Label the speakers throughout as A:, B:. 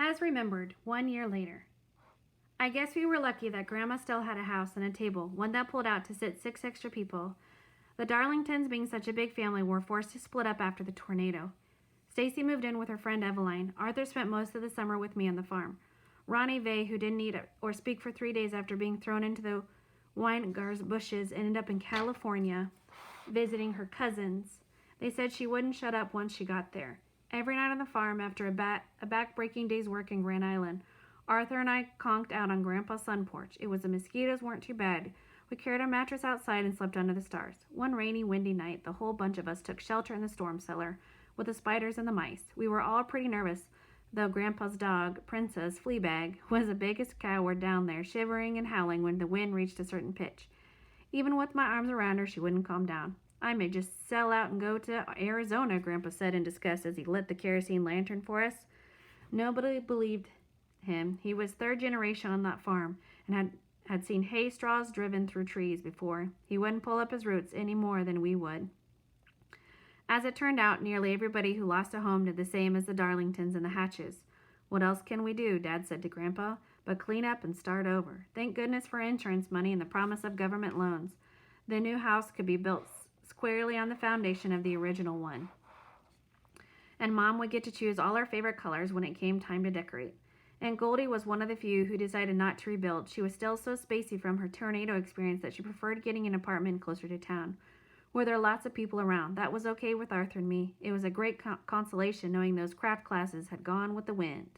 A: As remembered, 1 year later. I guess we were lucky that Grandma still had a house and a table, one that pulled out to sit 6 extra people. The Darlingtons, being such a big family, were forced to split up after the tornado. Stacy moved in with her friend Eveline. Arthur spent most of the summer with me on the farm. Ronnie Vay, who didn't eat or speak for 3 days after being thrown into the Weingars bushes, ended up in California visiting her cousins. They said she wouldn't shut up once she got there. Every night on the farm, after a back-breaking day's work in Grand Island, Arthur and I conked out on Grandpa's sun porch. It was the mosquitoes weren't too bad. We carried our mattress outside and slept under the stars. One rainy, windy night, the whole bunch of us took shelter in the storm cellar with the spiders and the mice. We were all pretty nervous, though Grandpa's dog, Princess Fleabag, was the biggest coward down there, shivering and howling when the wind reached a certain pitch. Even with my arms around her, she wouldn't calm down. I may just sell out and go to Arizona, Grandpa said in disgust as he lit the kerosene lantern for us. Nobody believed him. He was third generation on that farm and had seen hay straws driven through trees before. He wouldn't pull up his roots any more than we would. As it turned out, nearly everybody who lost a home did the same as the Darlingtons and the Hatches. What else can we do, Dad said to Grandpa, but clean up and start over. Thank goodness for insurance money and the promise of government loans. The new house could be built squarely on the foundation of the original one. And Mom would get to choose all our favorite colors when it came time to decorate. Aunt Goldie was one of the few who decided not to rebuild. She was still so spacey from her tornado experience that she preferred getting an apartment closer to town, where there are lots of people around. That was okay with Arthur and me. It was a great consolation knowing those craft classes had gone with the wind.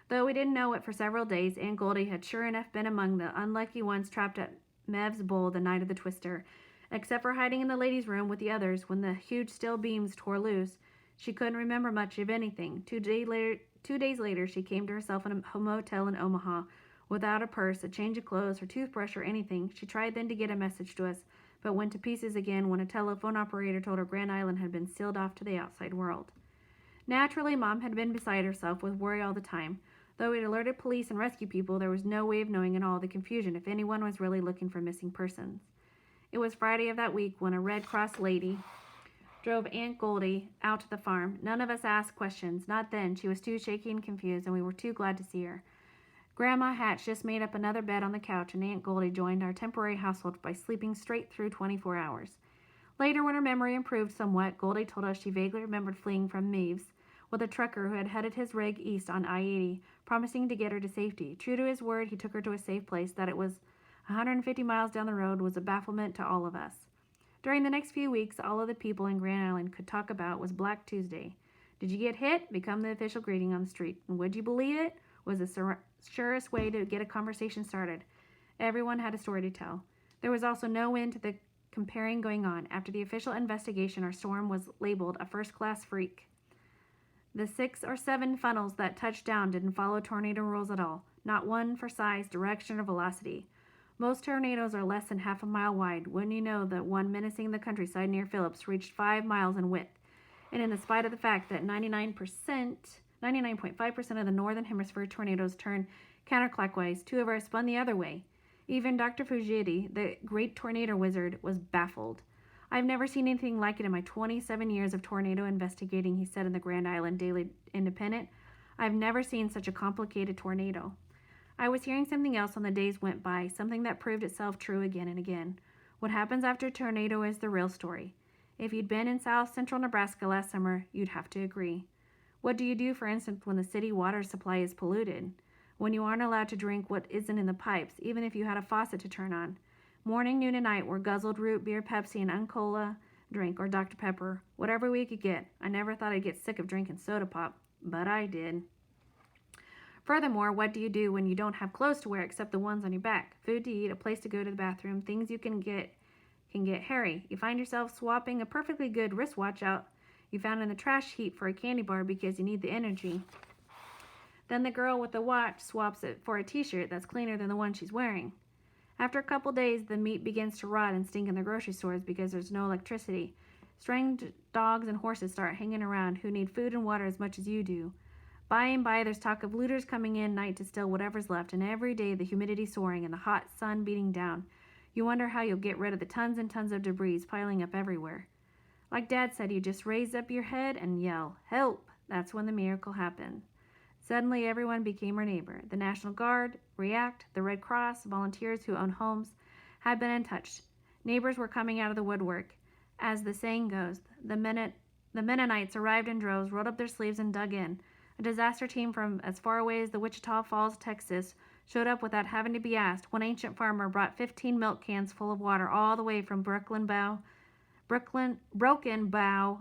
A: Though we didn't know it for several days, Aunt Goldie had sure enough been among the unlucky ones trapped at Mev's bowl the night of the twister. Except for hiding in the ladies' room with the others when the huge steel beams tore loose, she couldn't remember much of anything. 2 days later, she came to herself in a motel in Omaha without a purse, a change of clothes, her toothbrush, or anything. She tried then to get a message to us, but went to pieces again when a telephone operator told her Grand Island had been sealed off to the outside world. Naturally, Mom had been beside herself with worry all the time. Though it alerted police and rescue people, there was no way of knowing in all the confusion if anyone was really looking for missing persons. It was Friday of that week when a Red Cross lady drove Aunt Goldie out to the farm. None of us asked questions. Not then. She was too shaky and confused, and we were too glad to see her. Grandma Hatch just made up another bed on the couch, and Aunt Goldie joined our temporary household by sleeping straight through 24 hours. Later, when her memory improved somewhat, Goldie told us she vaguely remembered fleeing from Meves with a trucker who had headed his rig east on I-80, promising to get her to safety. True to his word, he took her to a safe place. That it was 150 miles down the road was a bafflement to all of us. During the next few weeks, all of the people in Grand Island could talk about was Black Tuesday. Did you get hit? Become the official greeting on the street. And would you believe it? Was the surest way to get a conversation started. Everyone had a story to tell. There was also no end to the comparing going on. After the official investigation, our storm was labeled a first-class freak. The 6 or 7 funnels that touched down didn't follow tornado rules at all. Not one for size, direction, or velocity. Most tornadoes are less than half a mile wide. Wouldn't you know that one menacing the countryside near Phillips reached 5 miles in width? And in spite of the fact that 99.5% of the northern hemisphere tornadoes turn counterclockwise, 2 of ours spun the other way. Even Dr. Fujiti, the great tornado wizard, was baffled. I've never seen anything like it in my 27 years of tornado investigating, he said in the Grand Island Daily Independent. I've never seen such a complicated tornado. I was hearing something else on the days went by, something that proved itself true again and again. What happens after a tornado is the real story. If you'd been in south central Nebraska last summer, you'd have to agree. What do you do, for instance, when the city water supply is polluted? When you aren't allowed to drink what isn't in the pipes, even if you had a faucet to turn on? Morning, noon, and night were guzzled root beer, Pepsi, and Uncola drink, or Dr. Pepper, whatever we could get. I never thought I'd get sick of drinking soda pop, but I did. Furthermore, what do you do when you don't have clothes to wear except the ones on your back? Food to eat, a place to go to the bathroom, things you can get hairy. You find yourself swapping a perfectly good wristwatch out you found in the trash heap for a candy bar because you need the energy. Then the girl with the watch swaps it for a t-shirt that's cleaner than the one she's wearing. After a couple days, the meat begins to rot and stink in the grocery stores because there's no electricity. Strange dogs and horses start hanging around who need food and water as much as you do. By and by, there's talk of looters coming in night to steal whatever's left, and every day the humidity soaring and the hot sun beating down. You wonder how you'll get rid of the tons and tons of debris piling up everywhere. Like Dad said, you just raise up your head and yell, "Help!" That's when the miracle happens. Suddenly, everyone became our neighbor. The National Guard, REACT, the Red Cross, volunteers who owned homes had been in touch. Neighbors were coming out of the woodwork. As the saying goes, the Mennonites arrived in droves, rolled up their sleeves, and dug in. A disaster team from as far away as the Wichita Falls, Texas, showed up without having to be asked. One ancient farmer brought 15 milk cans full of water all the way from Broken Bow,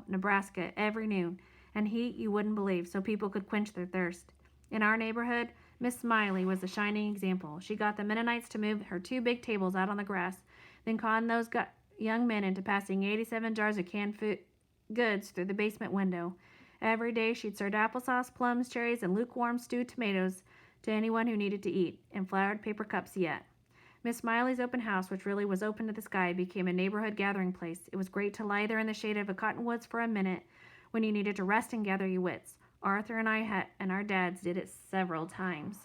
A: Nebraska, every noon, and heat you wouldn't believe, so people could quench their thirst. In our neighborhood, Miss Smiley was a shining example. She got the Mennonites to move her 2 big tables out on the grass, then conned those young men into passing 87 jars of canned goods through the basement window. Every day she'd served applesauce, plums, cherries, and lukewarm stewed tomatoes to anyone who needed to eat, in floured paper cups yet. Miss Smiley's open house, which really was open to the sky, became a neighborhood gathering place. It was great to lie there in the shade of a cottonwoods for a minute when you needed to rest and gather your wits. Arthur and I and our dads did it several times.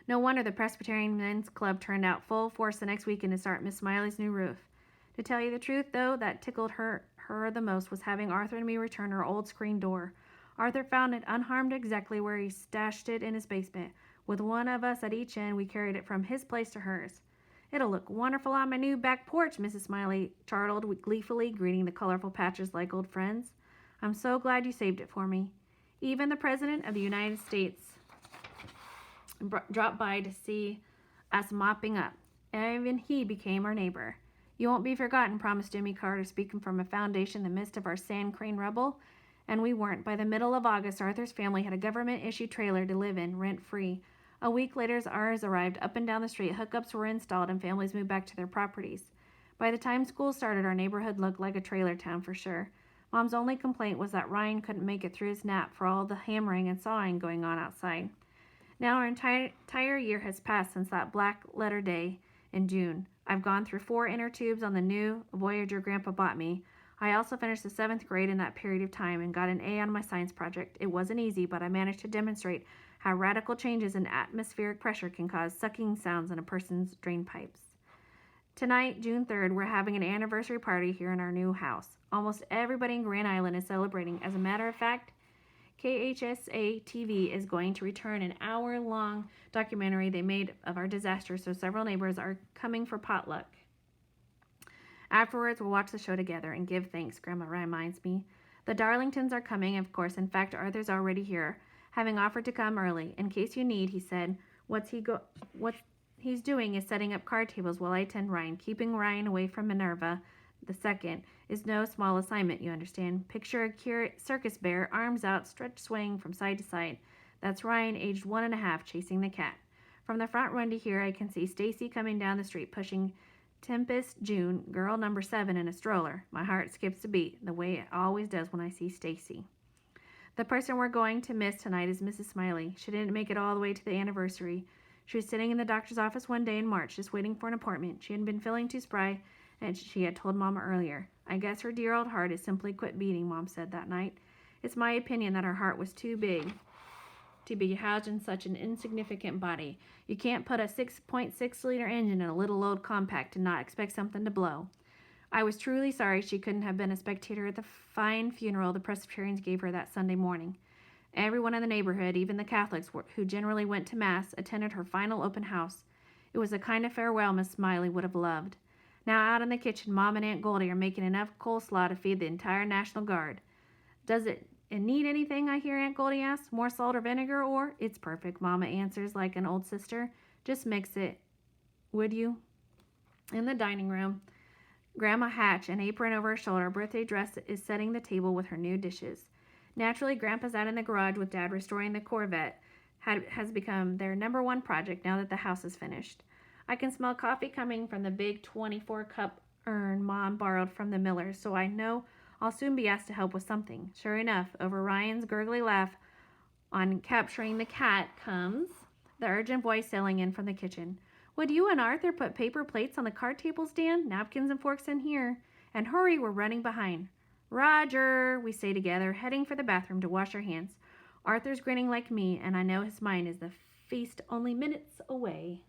A: No wonder the Presbyterian Men's Club turned out full force the next weekend to start Miss Smiley's new roof. To tell you the truth, though, that tickled her the most was having Arthur and me return our old screen door. Arthur found it unharmed exactly where he stashed it in his basement. With one of us at each end, we carried it from his place to hers. "It'll look wonderful on my new back porch," Mrs. Smiley chortled gleefully, greeting the colorful patches like old friends. "I'm so glad you saved it for me." Even the President of the United States dropped by to see us mopping up. Even he became our neighbor. "You won't be forgotten," promised Jimmy Carter, speaking from a foundation in the midst of our sand crane rubble. And we weren't. By the middle of August, Arthur's family had a government-issued trailer to live in, rent-free. A week later, ours arrived. Up and down the street, hookups were installed, and families moved back to their properties. By the time school started, our neighborhood looked like a trailer town for sure. Mom's only complaint was that Ryan couldn't make it through his nap for all the hammering and sawing going on outside. Now our entire year has passed since that black letter day in June. I've gone through 4 inner tubes on the new Voyager Grandpa bought me. I also finished the 7th grade in that period of time and got an A on my science project. It wasn't easy, but I managed to demonstrate how radical changes in atmospheric pressure can cause sucking sounds in a person's drain pipes. Tonight, June 3rd, we're having an anniversary party here in our new house. Almost everybody in Grand Island is celebrating. As a matter of fact, KHSA TV is going to return an hour-long documentary they made of our disaster, so several neighbors are coming for potluck. Afterwards, we'll watch the show together and give thanks, Grandma reminds me. The Darlingtons are coming, of course. In fact, Arthur's already here, having offered to come early. "In case you need," he said. What he's doing is setting up card tables while I tend Ryan. Keeping Ryan away from Minerva II is no small assignment, you understand. Picture a circus bear, arms out, stretched, swaying from side to side. That's Ryan, aged 1.5, chasing the cat. From the front window here, I can see Stacy coming down the street, pushing Tempest June, girl number 7, in a stroller. My heart skips a beat, the way it always does when I see Stacy. The person we're going to miss tonight is Mrs. Smiley. She didn't make it all the way to the anniversary. She was sitting in the doctor's office one day in March, just waiting for an appointment. She hadn't been feeling too spry, and she had told Mama earlier. "I guess her dear old heart has simply quit beating," Mom said that night. "It's my opinion that her heart was too big to be housed in such an insignificant body. You can't put a 6.6-liter engine in a little old compact and not expect something to blow." I was truly sorry she couldn't have been a spectator at the fine funeral the Presbyterians gave her that Sunday morning. Everyone in the neighborhood, even the Catholics who generally went to Mass, attended her final open house. It was the kind of farewell Miss Smiley would have loved. Now out in the kitchen, Mom and Aunt Goldie are making enough coleslaw to feed the entire National Guard. "Does it need anything?" I hear Aunt Goldie ask. "More salt or vinegar, or—" "It's perfect," Mama answers like an old sister. "Just mix it, would you?" In the dining room, Grandma Hatch, an apron over her shoulder, birthday dress, is setting the table with her new dishes. Naturally, Grandpa's out in the garage with Dad restoring the Corvette. Has become their number one project now that the house is finished. I can smell coffee coming from the big 24-cup urn Mom borrowed from the Millers, so I know I'll soon be asked to help with something. Sure enough, over Ryan's gurgly laugh on capturing the cat comes the urgent voice sailing in from the kitchen. "Would you and Arthur put paper plates on the card table stand? Napkins and forks in here. And hurry, we're running behind." "Roger," we say together, heading for the bathroom to wash our hands. Arthur's grinning like me, and I know his mind is the feast only minutes away.